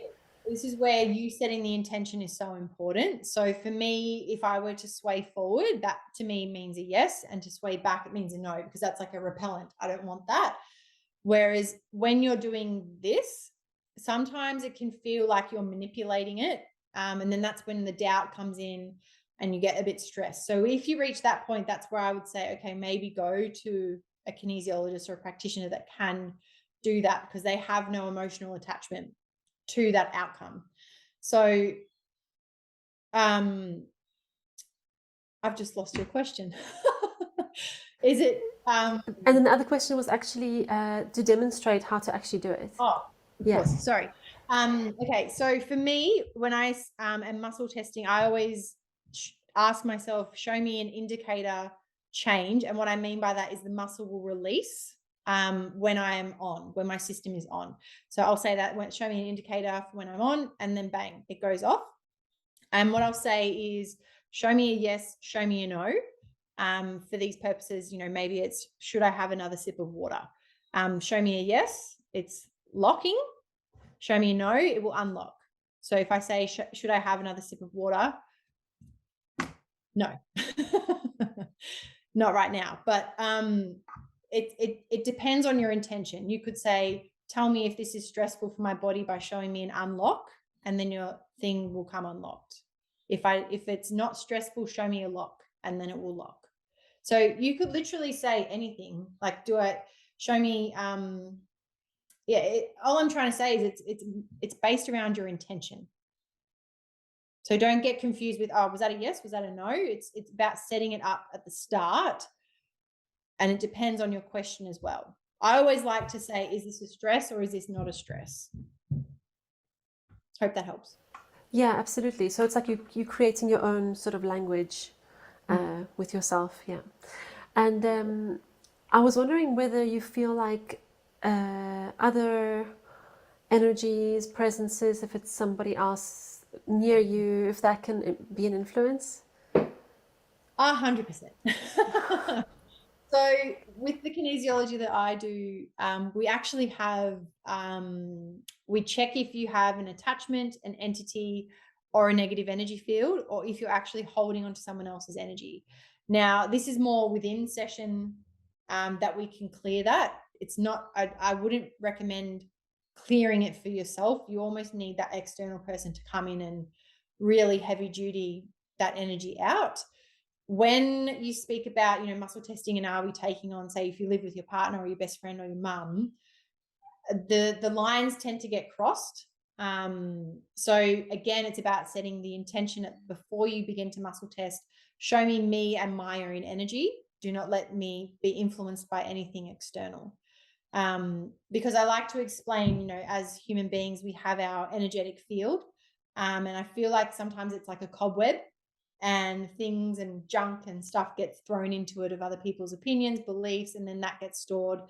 this is where you setting the intention is so important. So for me, if I were to sway forward, that to me means a yes, and to sway back, it means a no, because that's like a repellent. I don't want that. Whereas when you're doing this, sometimes it can feel like you're manipulating it. And then that's when the doubt comes in and you get a bit stressed. So if you reach that point, that's where I would say, okay, maybe go to a kinesiologist or a practitioner that can do that, because they have no emotional attachment to that outcome. So I've just lost your question. Is it and then the other question was actually to demonstrate how to actually do it. Oh, of course. Sorry. Okay, so for me, when I am muscle testing, I always ask myself, show me an indicator change. And what I mean by that is the muscle will release when I am on, when my system is on. So I'll say that, show me an indicator for when I'm on, and then bang, it goes off. And what I'll say is, show me a yes, show me a no. For these purposes, maybe it's, should I have another sip of water? Show me a yes, it's locking. Show me a no, it will unlock. So if I say, should I have another sip of water? No, not right now. But it depends on your intention. You could say, tell me if this is stressful for my body by showing me an unlock, and then your thing will come unlocked. If it's not stressful, show me a lock, and then it will lock. So you could literally say anything, like, show me, all I'm trying to say is it's based around your intention. So don't get confused with, oh, was that a yes? Was that a no? It's about setting it up at the start, and it depends on your question as well. I always like to say, is this a stress or is this not a stress? Hope that helps. Yeah, absolutely. So it's like you creating your own sort of language with yourself. Yeah. And I was wondering whether you feel like other energies, presences, if it's somebody else near you, if that can be an influence? 100%. So with the kinesiology that I do, we actually have, we check if you have an attachment, an entity, or a negative energy field, or if you're actually holding onto someone else's energy. Now, this is more within session that we can clear that. It's not, I wouldn't recommend clearing it for yourself. You almost need that external person to come in and really heavy duty that energy out. When you speak about, muscle testing, and are we taking on, say, if you live with your partner or your best friend or your mum, the lines tend to get crossed. So again, it's about setting the intention before you begin to muscle test. Show me and my own energy. Do not let me be influenced by anything external. Because I like to explain, as human beings, we have our energetic field. And I feel like sometimes it's like a cobweb, and things and junk and stuff gets thrown into it of other people's opinions, beliefs, and then that gets stored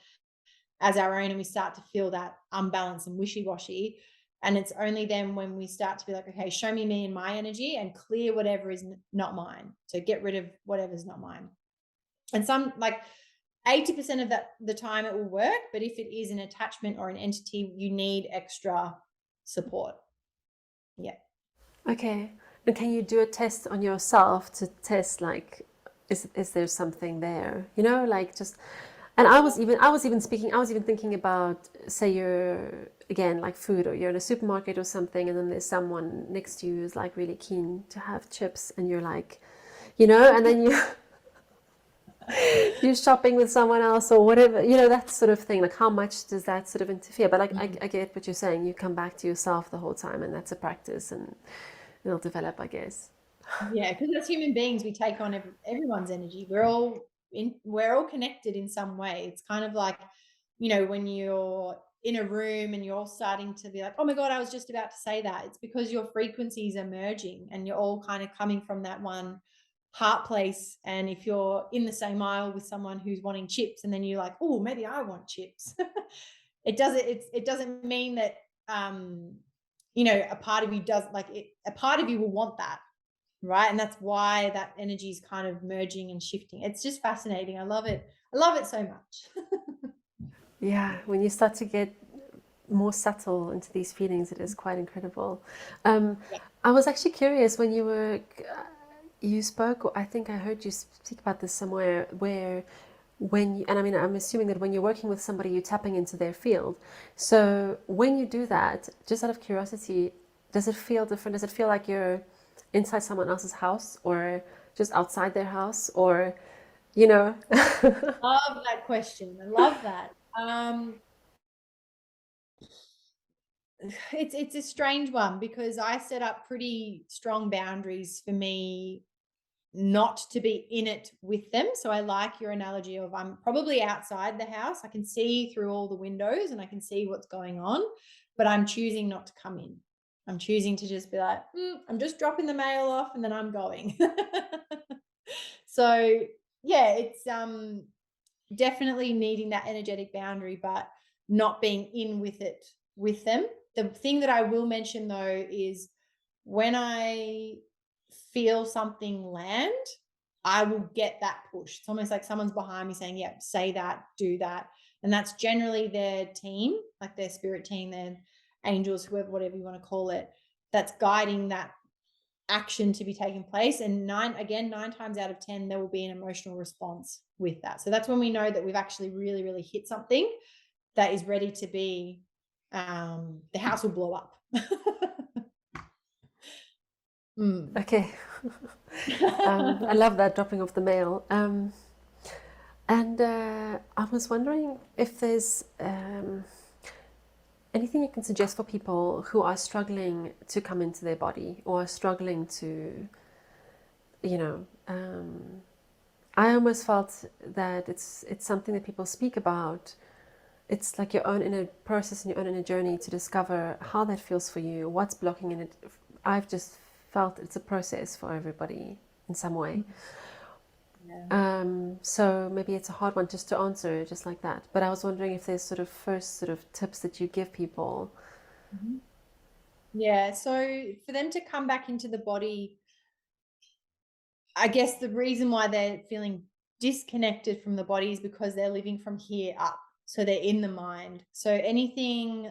as our own, and we start to feel that unbalance and wishy-washy. And it's only then when we start to be like, okay, show me and my energy, and clear whatever is not mine. So get rid of whatever's not mine. And some, like 80% of the time it will work, but if it is an attachment or an entity, you need extra support. Yeah. Okay. And can you do a test on yourself to test, like, is there something there? Like, just. And I was even thinking about, say you're, again, like food, or you're in a supermarket or something, and then there's someone next to you who's like really keen to have chips, and you're like, and then you're shopping with someone else or whatever, that sort of thing. Like, how much does that sort of interfere? But like, I get what you're saying. You come back to yourself the whole time, and that's a practice, and it'll develop, I guess. Yeah, because as human beings, we take on everyone's energy. We're all connected in some way. It's kind of like, when you're in a room and you're all starting to be like, oh my God, I was just about to say that. It's because your frequencies are merging, and you're all kind of coming from that one heart place. And if you're in the same aisle with someone who's wanting chips, and then you're like, oh, maybe I want chips. It doesn't mean that, a part of you does, like, a part of you will want that. Right. And that's why that energy is kind of merging and shifting. It's just fascinating. I love it. I love it so much. Yeah, when you start to get more subtle into these feelings. It is quite incredible. Yeah. I was actually curious when you spoke, or I think I heard you speak about this somewhere, where and I mean, I'm assuming that when you're working with somebody, you're tapping into their field. So when you do that, just out of curiosity, does it feel different? Does it feel like you're inside someone else's house, or just outside their house, or, you know? Love that question. I love that. It's a strange one because I set up pretty strong boundaries for me not to be in it with them. So I like your analogy of I'm probably outside the house. I can see through all the windows and I can see what's going on, but I'm choosing not to come in. I'm choosing to just be like, I'm just dropping the mail off and then I'm going. So yeah, it's definitely needing that energetic boundary, but not being in with it with them. The thing that I will mention though is when I feel something land, I will get that push. It's almost like someone's behind me saying, yep, say that, do that. And that's generally their team, like their spirit team, their angels, whoever, whatever you want to call it, that's guiding that action to be taking place. And nine times out of 10, there will be an emotional response with that. So that's when we know that we've actually really, really hit something that is ready to be, the house will blow up. Okay. I love that dropping off the mail. And I was wondering if there's anything you can suggest for people who are struggling to come into their body, or are struggling to, I almost felt that it's something that people speak about. It's like your own inner process and your own inner journey to discover how that feels for you, what's blocking in it. I've just felt it's a process for everybody in some way. Yeah. So maybe it's a hard one just to answer just like that. But I was wondering if there's first tips that you give people. Yeah. So for them to come back into the body, I guess the reason why they're feeling disconnected from the body is because they're living from here up. So they're in the mind. So anything,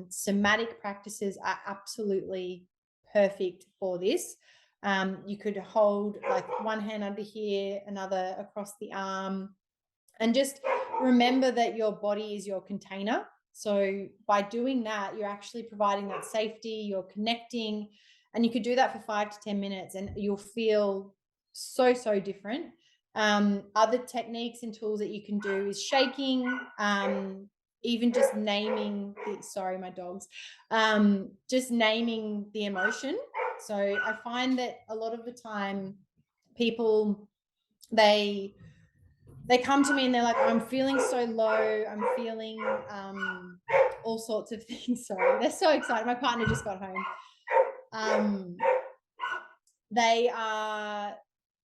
somatic practices are absolutely perfect for this. You could hold like one hand under here, another across the arm, and just remember that your body is your container. So by doing that, you're actually providing that safety, you're connecting, and you could do that for 5 to 10 minutes and you'll feel so, so different. Other techniques and tools that you can do is shaking, even just naming sorry, my dogs, just naming the emotion. So I find that a lot of the time people, they come to me and they're like, I'm feeling so low, I'm feeling all sorts of things. Sorry, they're so excited. My partner just got home. They are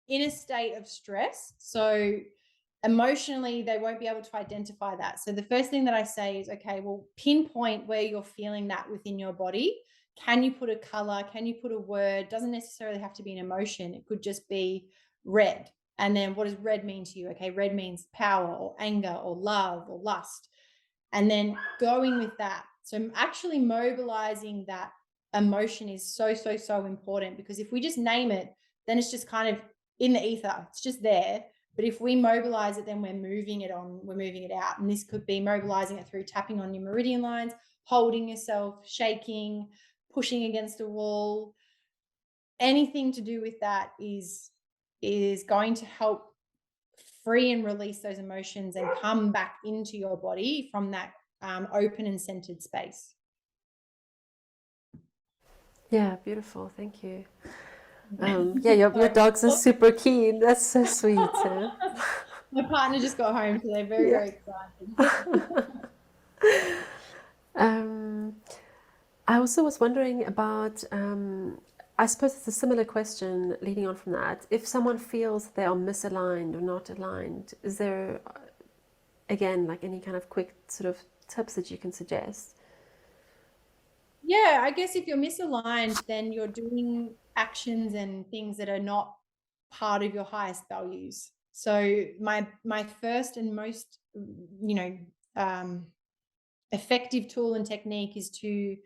in a state of stress, so emotionally they won't be able to identify that. So the first thing that I say is, okay, well, pinpoint where you're feeling that within your body. Can you put a color? Can you put a word? Doesn't necessarily have to be an emotion. It could just be red. And then what does red mean to you? Okay, red means power or anger or love or lust. And then going with that. So actually mobilizing that emotion is so, so, so important, because if we just name it, then it's just kind of in the ether. It's just there. But if we mobilize it, then we're moving it on, we're moving it out. And this could be mobilizing it through tapping on your meridian lines, holding yourself, shaking, pushing against a wall. Anything to do with that is going to help free and release those emotions and come back into your body from that open and centered space. Yeah, beautiful. Thank you. Yeah, your dogs are super keen. That's so sweet. My partner just got home, so they're very, very excited. I also was wondering about, I suppose it's a similar question leading on from that. If someone feels they are misaligned or not aligned, is there, again, like any kind of quick tips that you can suggest? Yeah, I guess if you're misaligned, then you're doing actions and things that are not part of your highest values. So my first and most, effective tool and technique is to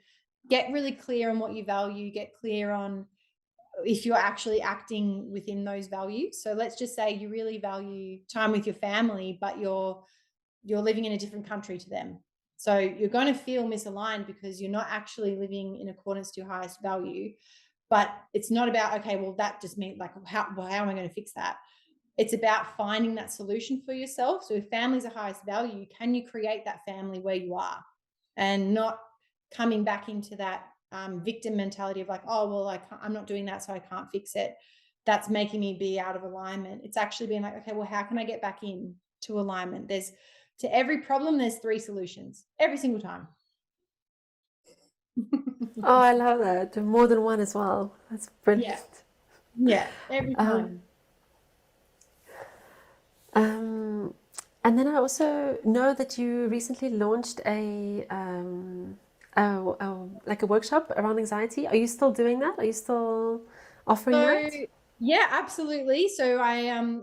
get really clear on what you value, get clear on if you're actually acting within those values. So let's just say you really value time with your family, but you're living in a different country to them. So you're going to feel misaligned because you're not actually living in accordance to your highest value. But it's not about, okay, well, that just means like, how am I going to fix that? It's about finding that solution for yourself. So if family's the highest value, can you create that family where you are and not coming back into that victim mentality of like, oh, well, I'm not doing that, so I can't fix it. That's making me be out of alignment. It's actually being like, okay, well, how can I get back in to alignment? To every problem, there's 3 solutions every single time. Oh, I love that. More than one as well. That's brilliant. Yeah, every time. And then I also know that you recently launched like a workshop around anxiety. Are you still doing that? Are you still offering that? Yeah, absolutely. So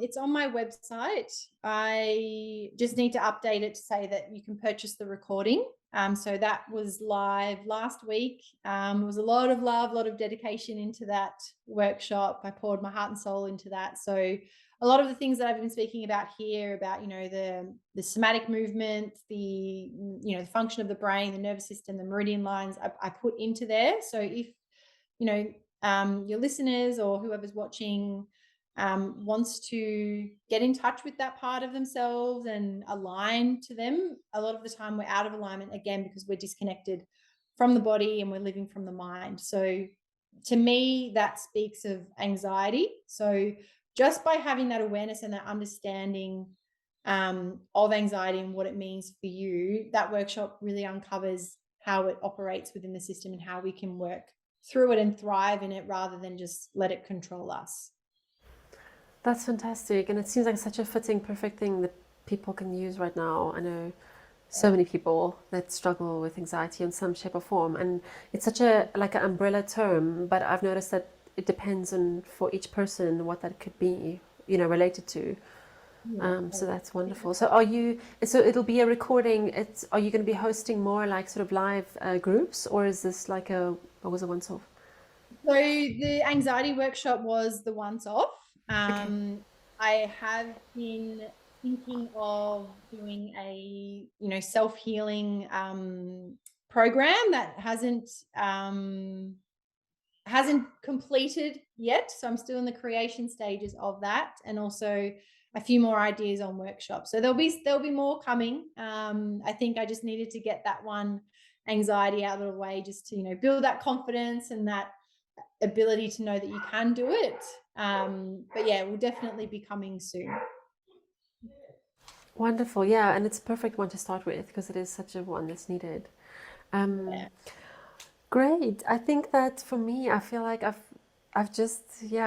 it's on my website. I just need to update it to say that you can purchase the recording. So that was live last week. It was a lot of love, a lot of dedication into that workshop. I poured my heart and soul into that. So a lot of the things that I've been speaking about here, about the somatic movement, the function of the brain, the nervous system, the meridian lines, I put into there. So if your listeners or whoever's watching wants to get in touch with that part of themselves and align to them, a lot of the time we're out of alignment again because we're disconnected from the body and we're living from the mind. So to me, that speaks of anxiety. So just by having that awareness and that understanding of anxiety and what it means for you, that workshop really uncovers how it operates within the system and how we can work through it and thrive in it rather than just let it control us. That's fantastic. And it seems like such a fitting, perfect thing that people can use right now. I know so many people that struggle with anxiety in some shape or form. And it's such an umbrella term, but I've noticed that it depends on for each person what that could be, related to. So that's wonderful. So it'll be a recording. Are you going to be hosting more like sort of live groups, or is this like or was it once off? So the anxiety workshop was the once off. Okay. I have been thinking of doing a self-healing program that hasn't completed yet, so I'm still in the creation stages of that, and also a few more ideas on workshops. So there'll be more coming. I think I just needed to get that one anxiety out of the way, just to build that confidence and that ability to know that you can do it. But yeah, it will definitely be coming soon. Wonderful. Yeah, and it's a perfect one to start with because it is such a one that's needed. Yeah. Great. I think that for me, I feel like I've just,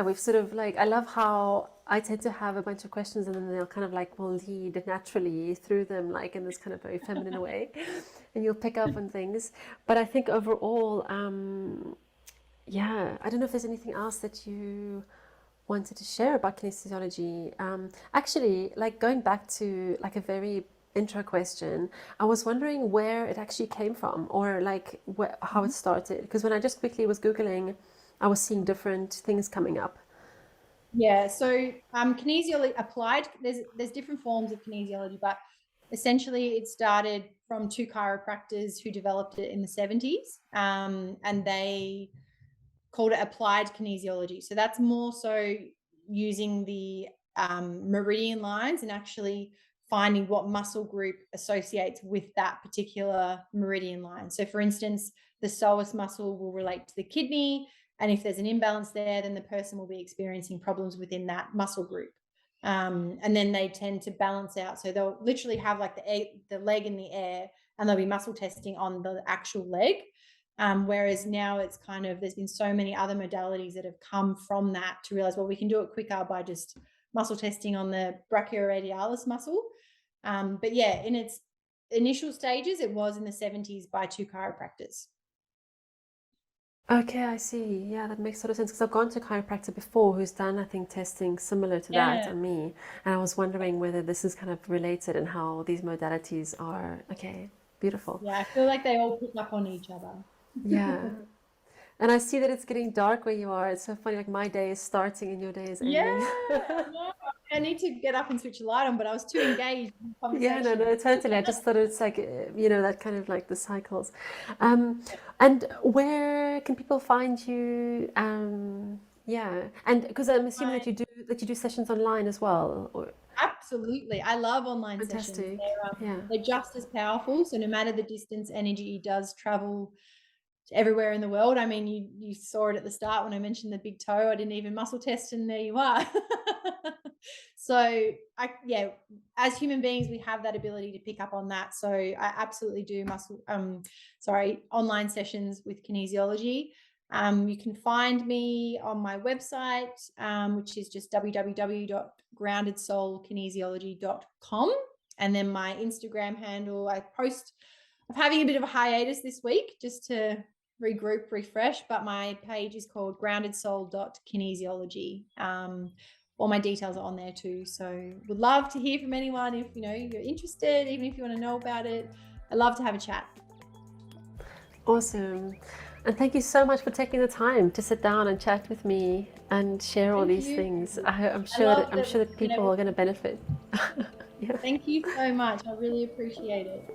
we've sort of like, I love how I tend to have a bunch of questions and then they'll kind of like will lead naturally through them, like in this kind of very feminine way, and you'll pick up on things. But I think overall, I don't know if there's anything else that you wanted to share about kinesiology. Actually, like going back to like a very intro question, I was wondering where it actually came from, or like how it started. Because when I just quickly was Googling, I was seeing different things coming up. Yeah. So kinesiology applied. There's different forms of kinesiology, but essentially it started from 2 chiropractors who developed it in the 70s, and they called it applied kinesiology. So that's more so using the meridian lines and actually finding what muscle group associates with that particular meridian line. So for instance, the psoas muscle will relate to the kidney, and if there's an imbalance there, then the person will be experiencing problems within that muscle group. And then they tend to balance out. So they'll literally have like the leg in the air, and there'll be muscle testing on the actual leg. Whereas now it's kind of, there's been so many other modalities that have come from that to realize, well, we can do it quicker by just muscle testing on the brachioradialis muscle. But yeah, in its initial stages, it was in the 70s by 2 chiropractors. Okay, I see. Yeah, that makes sort of sense because I've gone to a chiropractor before who's done, I think, testing similar to that on me. And I was wondering whether this is kind of related and how these modalities are. Okay. beautiful. Yeah, I feel like they all pick up on each other. Yeah. And I see that it's getting dark where you are. It's so funny, like my day is starting and your day is Yeah, ending. no, I need to get up and switch the light on, but I was too engaged in the Yeah, no, conversation. no, totally. I just thought it's like, you know, that kind of like the cycles. And where can people find you? Yeah, and because I'm assuming I- that you do sessions online as well, or Absolutely. I love online sessions. fantastic. Yeah. They're just as powerful. So no matter the distance, energy does travel everywhere in the world. I mean, you saw it at the start when I mentioned the big toe. I didn't even muscle test, and there you are. So yeah, as human beings, we have that ability to pick up on that. So I absolutely do online sessions with kinesiology. You can find me on my website, which is just www.groundedsoulkinesiology.com. And then my Instagram handle, I'm having a bit of a hiatus this week just to regroup, refresh, but my page is called groundedsoul.kinesiology. All my details are on there too. So would love to hear from anyone if you're interested, even if you want to know about it. I'd love to have a chat. Awesome. And thank you so much for taking the time to sit down and chat with me and share all these things. I'm sure that people are going to benefit. Yeah. Thank you so much. I really appreciate it.